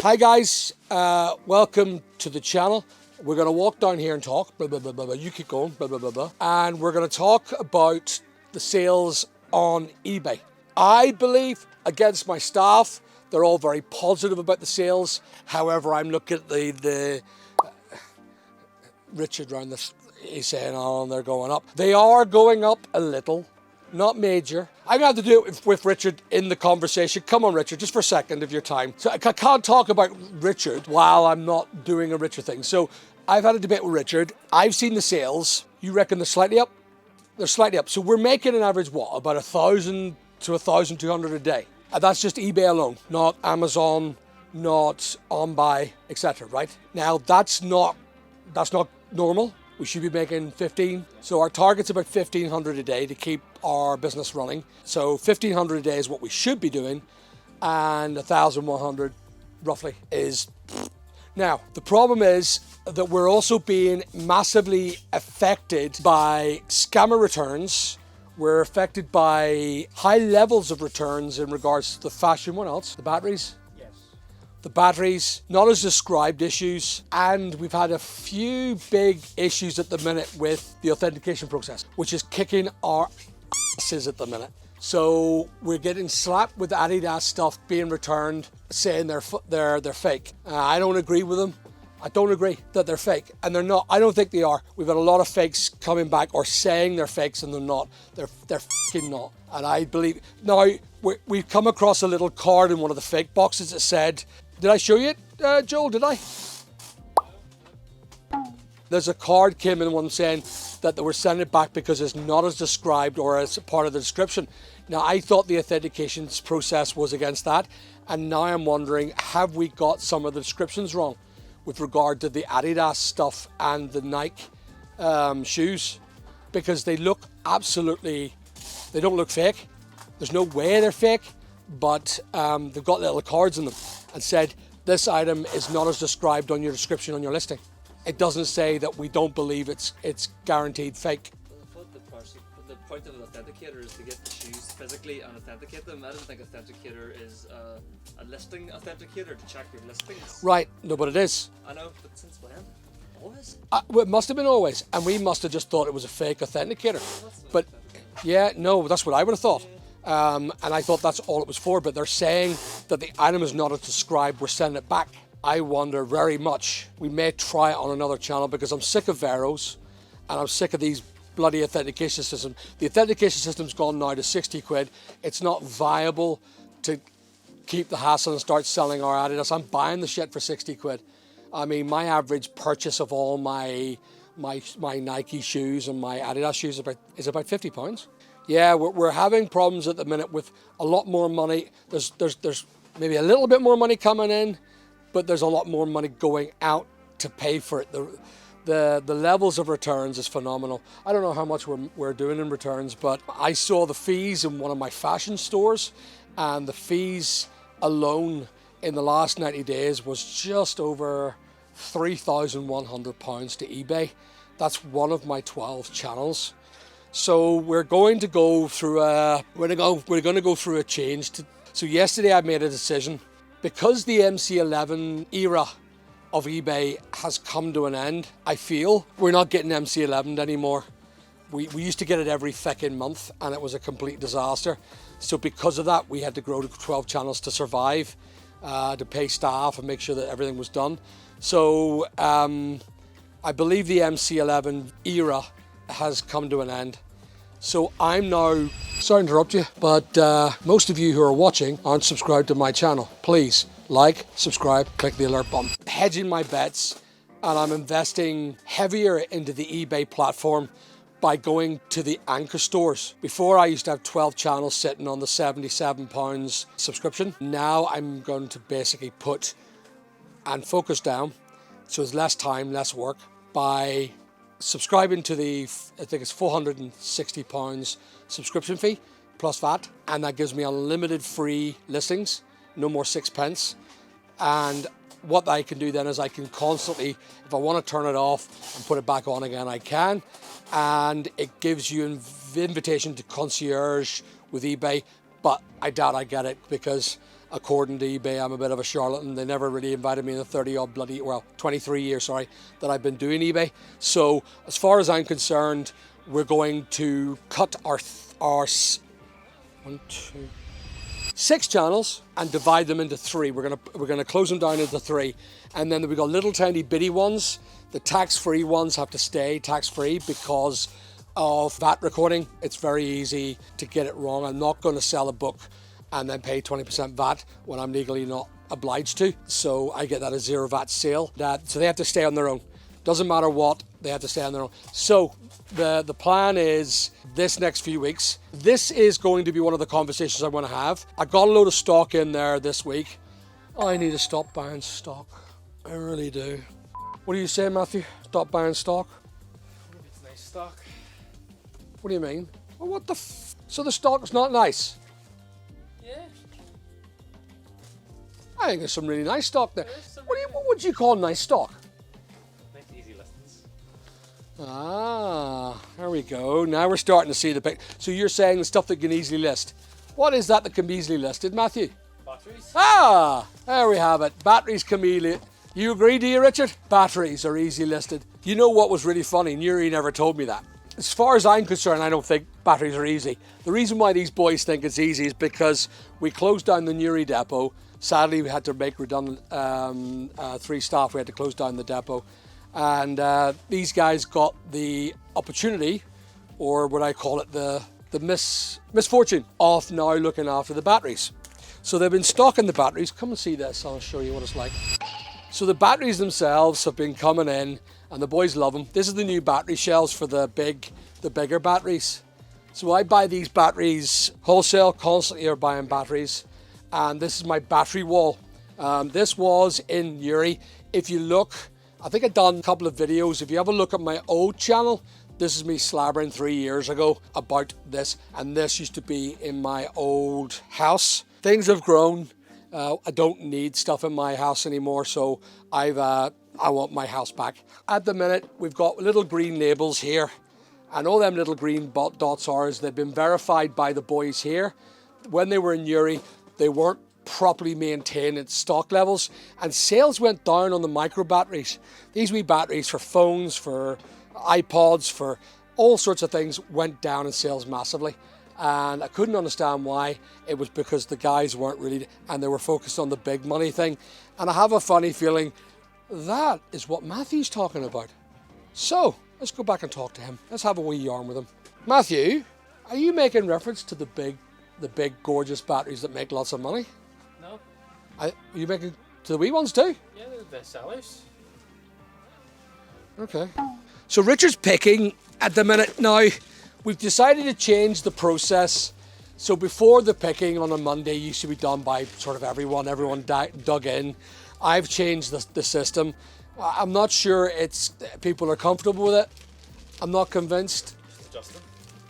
Hi guys, welcome to the channel. We're going to walk down here and talk, blah, blah, blah, blah, blah. You keep going, blah, blah, blah, blah. And we're going to talk about the sales on eBay. I believe, against my staff, they're all very positive about the sales. However, I'm looking at the Richard around this, he's saying, oh, they're going up. They are going up a little, not major. I'm going to have to do it with Richard in the conversation. Come on, Richard, just for a second of your time. So I can't talk about Richard while I'm not doing a Richard thing. So I've had a debate with Richard. I've seen the sales. You reckon they're slightly up? They're slightly up. So we're making an average, what, about 1,000 to 1,200 a day. And that's just eBay alone, not Amazon, not OnBuy, etc. Right? Now, that's not normal. We should be making 15. So our target's about 1,500 a day to keep our business running. So 1,500 a day is what we should be doing, and 1,100 roughly is. Now, the problem is that we're also being massively affected by scammer returns. We're affected by high levels of returns in regards to the fashion. What else? The batteries? The batteries, not as described issues, and we've had a few big issues at the minute with the authentication process, which is kicking our asses at the minute. So we're getting slapped with Adidas stuff being returned, saying they're fake. I don't agree with them. I don't agree that they're fake, and they're not. I don't think they are. We've had a lot of fakes coming back or saying they're fakes, and they're not. They're fucking not. And I believe now we've come across a little card in one of the fake boxes that said. Did I show you it, Joel, did I? There's a card came in one saying that they were sending it back because it's not as described or as part of the description. Now, I thought the authentication process was against that. And now I'm wondering, have we got some of the descriptions wrong with regard to the Adidas stuff and the Nike shoes? Because they look absolutely, they don't look fake. There's no way they're fake, but they've got little cards in them. And said, this item is not as described on your description on your listing. It doesn't say that we don't believe it's guaranteed fake. I thought the point of an authenticator is to get the shoes physically and authenticate them. I don't think authenticator is a listing authenticator to check your listings. Right, no, but it is. I know, but since when? Always? Well, it must have been always, and we must have just thought it was a fake authenticator. But yeah, no, that's what I would have thought. And I thought that's all it was for, but they're saying that the item is not as described, we're sending it back. I wonder very much, we may try it on another channel because I'm sick of Veros and I'm sick of these bloody authentication systems. The authentication system's gone now to 60 quid. It's not viable to keep the hassle and start selling our Adidas. I'm buying the shit for 60 quid. I mean, my average purchase of all my Nike shoes and my Adidas shoes is about £50. Yeah, we're having problems at the minute with a lot more money. There's maybe a little bit more money coming in, but there's a lot more money going out to pay for it. The levels of returns is phenomenal. I don't know how much we're doing in returns, but I saw the fees in one of my fashion stores, and the fees alone in the last 90 days was just over £3,100 to eBay. That's one of my 12 channels. So we're going to go through a change. So yesterday I made a decision because the MC11 era of eBay has come to an end. I feel we're not getting MC11 anymore. We used to get it every fucking month, and it was a complete disaster. So because of that, we had to grow to 12 channels to survive, to pay staff and make sure that everything was done. So I believe the MC11 era has come to an end. So I'm now, sorry to interrupt you, but most of you who are watching aren't subscribed to my channel. Please like, subscribe, click the alert button. Hedging my bets, and I'm investing heavier into the eBay platform by going to the anchor stores. Before I used to have 12 channels sitting on the £77 subscription. Now I'm going to basically put and focus down, so it's less time, less work, by subscribing to the, I think it's £460 subscription fee plus VAT, and that gives me unlimited free listings, no more sixpence. And what I can do then is I can constantly, if I want to turn it off and put it back on again, I can. And it gives you invitation to concierge with eBay, but I doubt I get it because according to eBay, I'm a bit of a charlatan. They never really invited me in the 23 years, sorry, that I've been doing eBay. So as far as I'm concerned, we're going to cut our 6 channels and divide them into 3. We're gonna close them down into 3, and then we've got little tiny bitty ones. The tax-free ones have to stay tax-free because of VAT recording. It's very easy to get it wrong. I'm not going to sell a book and then pay 20% VAT when I'm legally not obliged to. So I get that as 0 VAT sale. So they have to stay on their own. Doesn't matter what, they have to stay on their own. So the plan is this next few weeks. This is going to be one of the conversations I want to have. I got a load of stock in there this week. I need to stop buying stock. I really do. What do you say, Matthew? Stop buying stock? It's nice stock. What do you mean? Well, what the so the stock's not nice? Yeah. I think there's some really nice stock there. What would you call nice stock? Nice easy listings. Ah, there we go. Now we're starting to see the pic. So you're saying the stuff that can easily list. What is that can be easily listed, Matthew? Batteries. Ah, there we have it. Batteries can be You agree, do you, Richard? Batteries are easy listed. You know what was really funny? Nuri never told me that. As far as I'm concerned, I don't think batteries are easy. The reason why these boys think it's easy is because we closed down the Nuri depot. Sadly, we had to make redundant 3 staff. We had to close down the depot. And these guys got the opportunity, or what I call it, the misfortune of now looking after the batteries. So they've been stocking the batteries. Come and see this, I'll show you what it's like. So the batteries themselves have been coming in, and the boys love them. This is the new battery shells for the bigger batteries. So I buy these batteries wholesale, constantly are buying batteries. And this is my battery wall. This was in Nuri. If you look, I think I've done a couple of videos. If you have a look at my old channel, this is me slabbering 3 years ago about this. And this used to be in my old house. Things have grown. I don't need stuff in my house anymore, so I want my house back. At the minute, we've got little green labels here, and all them little green dots are they've been verified by the boys here. When they were in Nuri, they weren't properly maintained at stock levels, and sales went down on the micro batteries. These wee batteries for phones, for iPods, for all sorts of things went down in sales massively. And I couldn't understand why. It was because the guys weren't really, and they were focused on the big money thing. And I have a funny feeling that is what Matthew's talking about. So let's go back and talk to him. Let's have a wee yarn with him. Matthew, are you making reference to the big gorgeous batteries that make lots of money? No. Are you making to the wee ones too? Yeah, they're the best sellers. Okay. So Richard's picking at the minute now. We've decided to change the process. So before the picking on a Monday used to be done by sort of everyone dug in. I've changed the system. I'm not sure people are comfortable with it. I'm not convinced.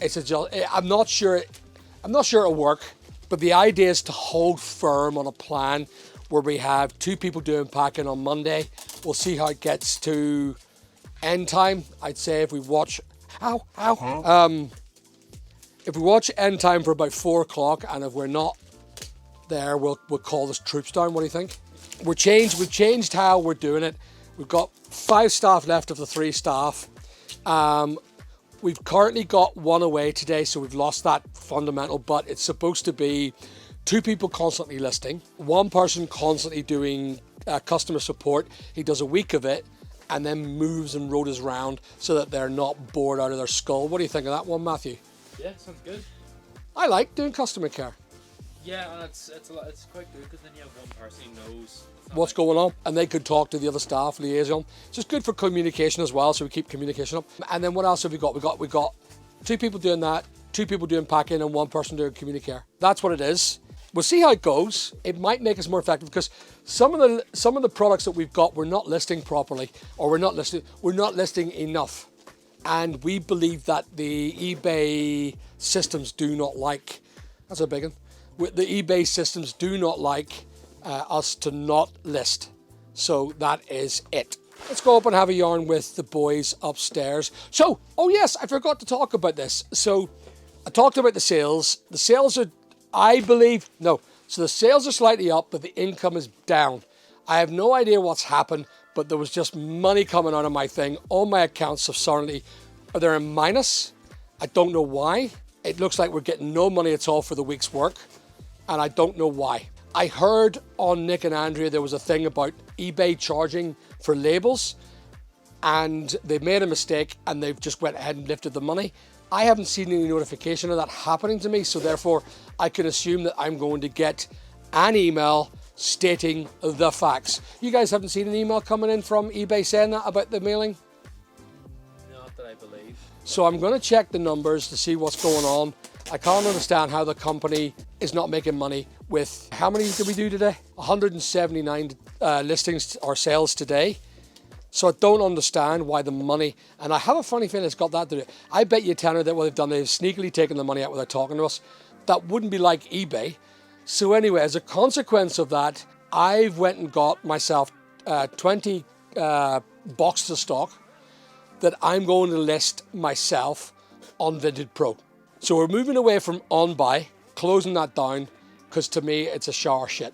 I'm not sure it'll work, but the idea is to hold firm on a plan where we have 2 people doing packing on Monday. We'll see how it gets to end time. I'd say if we watch if we watch end time for about 4 o'clock, and if we're not there, we'll call the troops down. What do you think? We've changed how we're doing it. We've got 5 staff left of the 3 staff. We've currently got 1 away today, so we've lost that fundamental, but it's supposed to be 2 people constantly listing, 1 person constantly doing customer support. He does a week of it and then moves and rotas around so that they're not bored out of their skull. What do you think of that one, Matthew? Yeah, sounds good. I like doing customer care. Yeah, and it's quite good because then you have one person who knows What's going on, and they could talk to the other staff, liaison. It's just good for communication as well, so we keep communication up. And then what else have we got? We got 2 people doing that, 2 people doing packing, and 1 person doing communicare. That's what it is. We'll see how it goes. It might make us more effective because some of the products that we've got we're not listing properly, or we're not listing enough. And we believe that the eBay systems do not like, that's a big one, the eBay systems do not like us to not list. So that is it. Let's go up and have a yarn with the boys upstairs. So, oh yes, I forgot to talk about this. So I talked about the sales. The sales are, I believe, no, So the sales are slightly up, but the income is down. I have no idea what's happened, but there was just money coming out of my thing. All my accounts have suddenly, they're in minus. I don't know why. It looks like we're getting no money at all for the week's work, and I don't know why. I heard on Nick and Andrea there was a thing about eBay charging for labels, and they made a mistake and they've just went ahead and lifted the money. I haven't seen any notification of that happening to me, so therefore I can assume that I'm going to get an email stating the facts. You guys haven't seen an email coming in from eBay saying that about the mailing? Not that I believe. So I'm going to check the numbers to see what's going on. I can't understand how the company is not making money with, how many did we do today? 179 listings or sales today. So I don't understand why the money, and I have a funny feeling it's got that to do. I bet you, Tanner, that what they've done, they've sneakily taken the money out without talking to us. That wouldn't be like eBay. So anyway, as a consequence of that, I've went and got myself 20 boxes of stock that I'm going to list myself on Vinted Pro. So we're moving away from OnBuy, closing that down, because to me, it's a shower shit.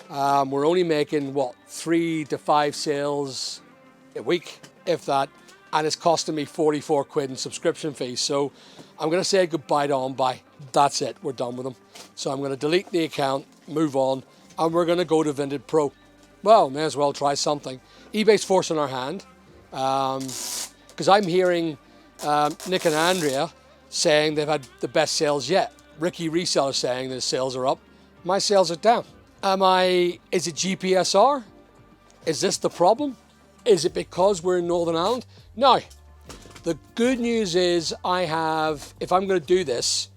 We're only making, 3 to 5 sales a week, if that, and it's costing me 44 quid in subscription fees. So I'm going to say goodbye to OnBuy. That's it, we're done with them. So I'm going to delete the account, move on, and we're going to go to Vinted Pro. Well, may as well try something. eBay's forcing our hand, because I'm hearing Nick and Andrea saying they've had the best sales yet. Ricky Reseller saying the sales are up. My sales are down. Is it GPSR? Is this the problem? Is it because we're in Northern Ireland? No. The good news is if I'm going to do this,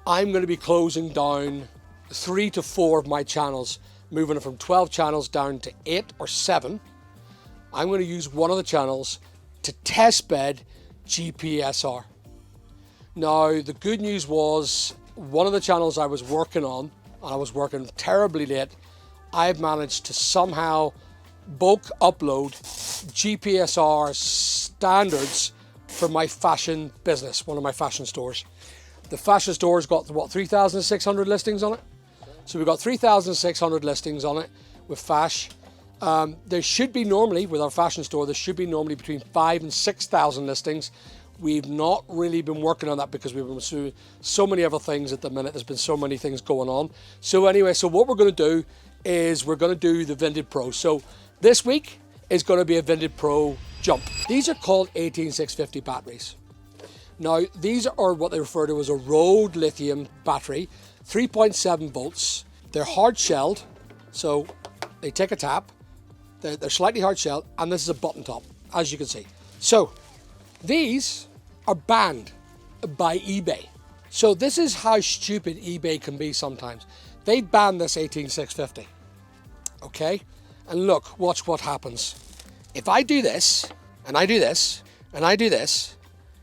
I'm going to be closing down 3 to 4 of my channels, moving it from 12 channels down to 8 or 7. I'm going to use one of the channels to test bed GPSR. Now, the good news was one of the channels I was working on, and I was working terribly late, I've managed to somehow bulk upload GPSR standards for my fashion business, one of my fashion stores. The fashion store's got 3,600 listings on it. So we've got 3,600 listings on it with Fash. There should be normally, with our fashion store, there should be normally between 5,000 and 6,000 listings. We've not really been working on that because we've been doing so many other things at the minute. There's been so many things going on. So anyway, so what we're going to do is we're going to do the Vinted Pro. So this week is going to be a Vinted Pro jump. These are called 18650 batteries. Now, these are what they refer to as a road lithium battery, 3.7 volts. They're hard shelled, so they take a tap. They're slightly hard shelled, and this is a button top, as you can see. So these are banned by eBay. So this is how stupid eBay can be sometimes. They banned this 18650, okay? And look, watch what happens. If I do this, and I do this, and I do this,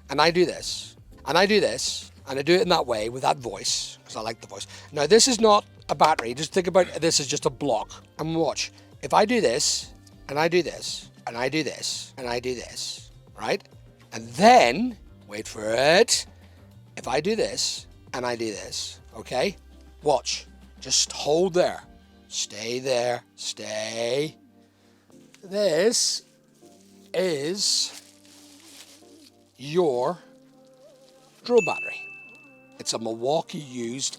and I do this, and I do this, and I do it in that way with that voice, because I like the voice. Now this is not a battery, just think about this as just a block. And watch, if I do this, and I do this, and I do this, and I do this, right? And then, wait for it, if I do this, and I do this, okay? Watch, just hold there. Stay there, stay. This is your drill battery. It's a Milwaukee used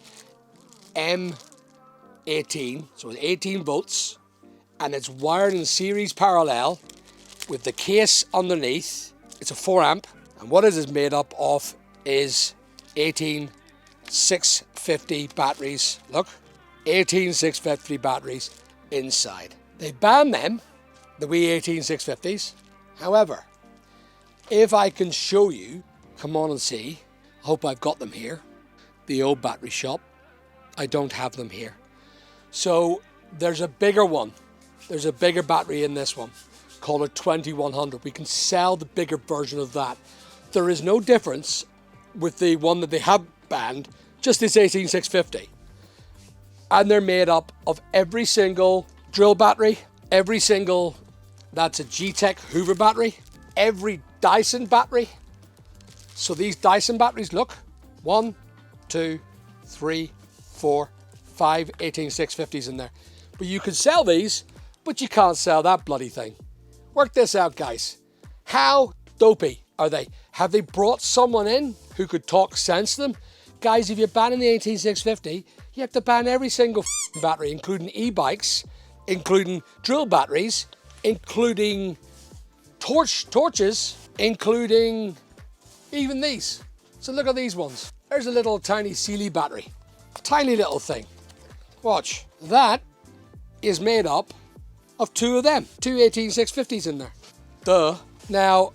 M18, so it's 18 volts, and it's wired in series parallel with the case underneath. It's a 4 amp, and what it is made up of is 18650 batteries. Look, 18650 batteries inside. They banned them, the wee 18650s. However, if I can show you, come on and see, I hope I've got them here, the old battery shop. I don't have them here. So there's a bigger one. There's a bigger battery in this one, called a 2100. We can sell the bigger version of that. There is no difference with the one that they have banned, just this 18650. And they're made up of every single drill battery, every single, that's a G-Tech Hoover battery, every Dyson battery. So these Dyson batteries, look, 1, 2, 3, 4, 5 18650s in there. But you can sell these, but you can't sell that bloody thing. Work this out, guys. How dopey are they? Have they brought someone in who could talk sense to them? Guys, if you're banning the 18650, you have to ban every single battery, including e-bikes, including drill batteries, including torches, including even these. So look at these ones. There's a little tiny Sealy battery. Tiny little thing. Watch. That is made up of 2 of them. 2 18650s in there. Duh. Now,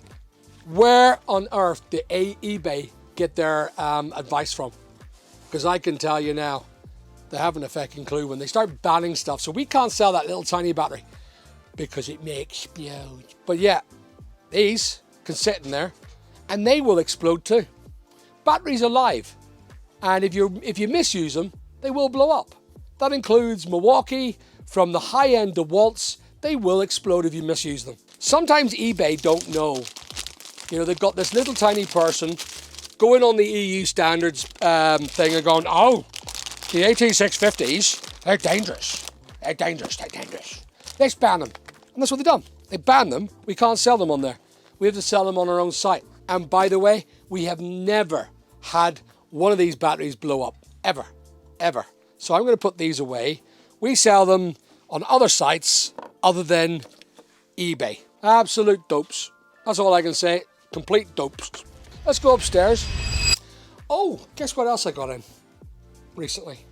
where on earth did eBay get their advice from? Because I can tell you now, they haven't a fucking clue when they start banning stuff. So we can't sell that little tiny battery because it may explode. But yeah, these can sit in there and they will explode too. Batteries are live, and if you misuse them, they will blow up. That includes Milwaukee, from the high end DeWalt's. They will explode if you misuse them. Sometimes eBay don't know. You know, they've got this little tiny person going on the EU standards thing and going, oh, the 18650s, they're dangerous. They're dangerous, they're dangerous. Let's ban them. And that's what they've done. They banned them. We can't sell them on there. We have to sell them on our own site. And by the way, we have never had one of these batteries blow up. Ever. Ever. So I'm going to put these away. We sell them on other sites other than eBay. Absolute dopes. That's all I can say. Complete dopes. Let's go upstairs. Oh, guess what else I got in recently?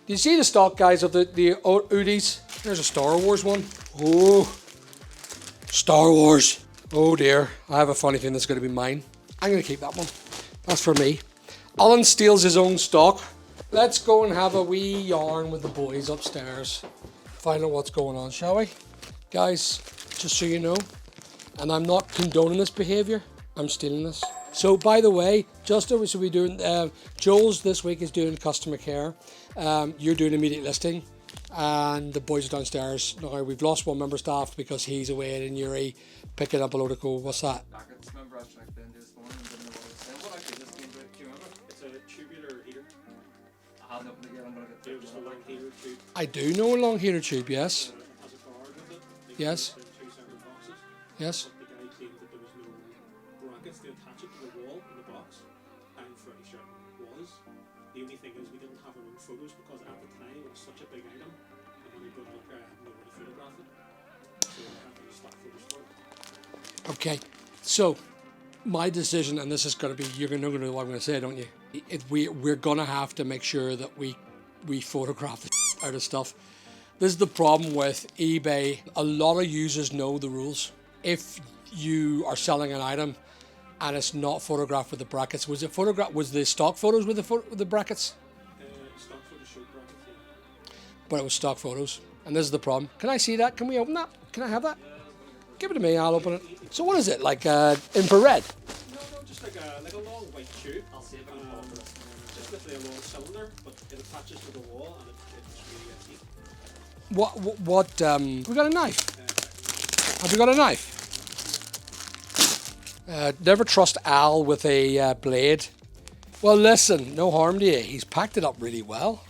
Do you see the stock, guys, of the Udis? There's a Star Wars one. Oh, Star Wars. Oh dear. I have a funny thing that's going to be mine. I'm going to keep that one. That's for me. Alan steals his own stock. Let's go and have a wee yarn with the boys upstairs. Find out what's going on, shall we? Guys, just so you know, and I'm not condoning this behaviour, I'm stealing this. So by the way, just so we're doing, Joel's this week is doing customer care. You're doing immediate listing, and the boys are downstairs. Now we've lost one member of staff because he's away in Uri picking up a load of coal. What's that? Brackets. Remember I checked in this morning and didn't know what it was saying. What actually this came out? Do you remember? It's a tubular heater. I haven't opened it yet. I'm going to get just a long heater tube. I do know a long heater tube, yes. Has a card with it. Yes. In 2 separate boxes. Yes. But the guy claimed that there was no brackets to attach it to the wall in the box. I'm fairly sure it was. The only thing is we didn't have our own photos because at the time it was such a big item. And when we put it up here, I had nowhere to photograph it. So I had to use stock photos for it. Okay. So my decision, and this is going to be, you're not going to know what I'm going to say, don't you? We're going to have to make sure that we photograph the out of stuff. This is the problem with eBay. A lot of users know the rules. If you are selling an item and it's not photographed with the brackets, was the stock photos with the brackets? Stock photos showed brackets, yeah. But it was stock photos, and this is the problem. Can I see that? Can we open that? Can I have that? Give it to me, I'll open it. So what is it, like infrared? No, just like a long white tube. I'll see if I can follow for this. Just literally a long cylinder, but it attaches to the wall and it's really gets heat. We got a knife. Have we got a knife? Never trust Al with a blade. Well, listen, no harm to you. He's packed it up really well.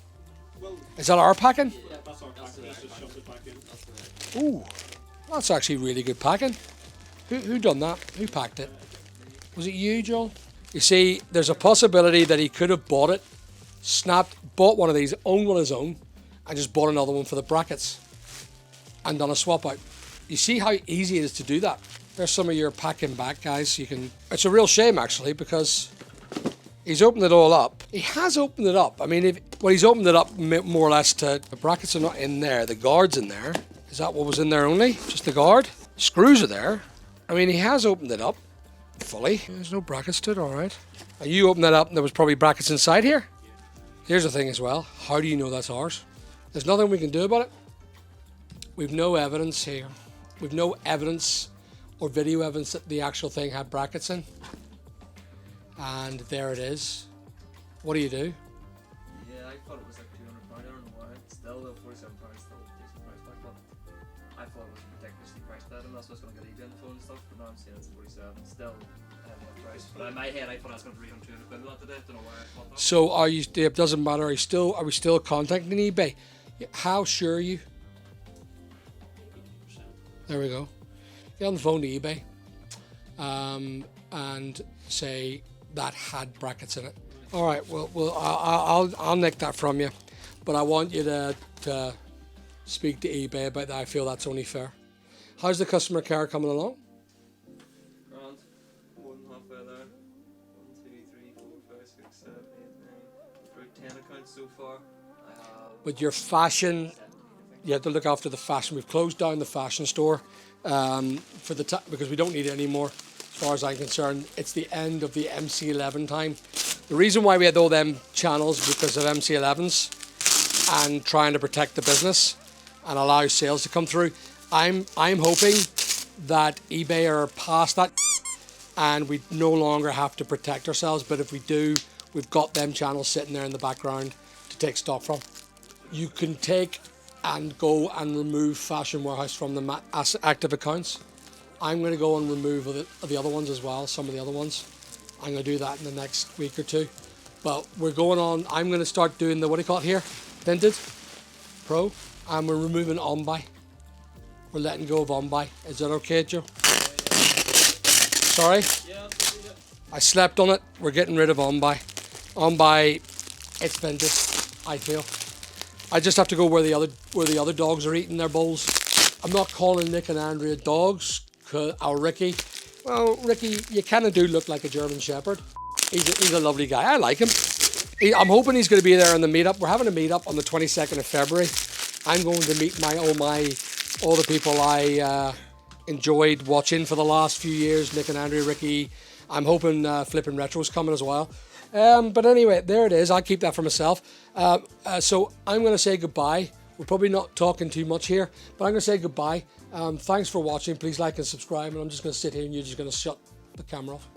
Well, Is that our packing? yeah, that's our pack. He's just shoved it back in. Ooh, that's actually really good packing. Who done that? Who packed it? Was it you, Joel? You see, there's a possibility that he could have bought it, bought one of these, owned one of his own, and just bought another one for the brackets and done a swap out. You see how easy it is to do that? There's some of your packing back, guys. It's a real shame, actually, because he's opened it all up. He has opened it up. I mean, he's opened it up more or less to, the brackets are not in there, the guard's in there. Is that what was in there only? Just the guard? Screws are there. I mean, he has opened it up fully. There's no brackets to it, all right. And you opened that up and there was probably brackets inside here? Here's the thing as well. How do you know that's ours? There's nothing we can do about it. We've no evidence here. We've no evidence or video evidence that the actual thing had brackets in. And there it is. What do you do? Yeah, I thought it was like £200. I don't know why. Still, though, £47 still a decent price back, but I thought it was ridiculously priced item. That's what's going to get eBay on the phone and stuff. But now I'm seeing it's 47. Still heavy enough price. But in my head, I thought I was going to be on 200 quid with that today. Don't know why I thought that. So are you? It doesn't matter. Are we still contacting eBay? How sure are you? 80%. There we go. Get on the phone to eBay, and say that had brackets in it. All right. Well, I'll nick that from you, but I want you to speak to eBay about that. I feel that's only fair. How's the customer care coming along? Grand. More than halfway there. 1, 2, 3, 4, 5, 6, 7, 8, 9. About 10 accounts so far. I have. But your fashion, 70, I think. you have to look after the fashion. We've closed down the fashion store for the because we don't need it anymore. As far as I'm concerned, it's the end of the MC11 time. The reason why we had all them channels because of MC11s and trying to protect the business and allow sales to come through. I'm hoping that eBay are past that and we no longer have to protect ourselves. But if we do, we've got them channels sitting there in the background to take stock from. You can take and go and remove Fashion Warehouse from the active accounts. I'm going to go and remove the other ones as well, some of the other ones. I'm going to do that in the next week or two. But we're going on, I'm going to start doing the, what do you call it here? Vinted Pro. And we're removing OnBuy. We're letting go of OnBuy. Is that okay, Joe? Sorry? Yeah, I slept on it. We're getting rid of OnBuy. OnBuy, it's Vinted, I feel. I just have to go where the other dogs are eating their bowls. I'm not calling Nick and Andrea dogs, or Ricky. Well, Ricky, you kind of do look like a German Shepherd. He's a lovely guy. I like him. I'm hoping he's going to be there in the meetup. We're having a meetup on the 22nd of February. I'm going to meet all the people I enjoyed watching for the last few years. Nick and Andrea, Ricky. I'm hoping Flippin' Retro's coming as well. But anyway, there it is. I'll keep that for myself. So I'm going to say goodbye. We're probably not talking too much here, but I'm going to say goodbye. Thanks for watching. Please like and subscribe. And I'm just going to sit here and you're just going to shut the camera off.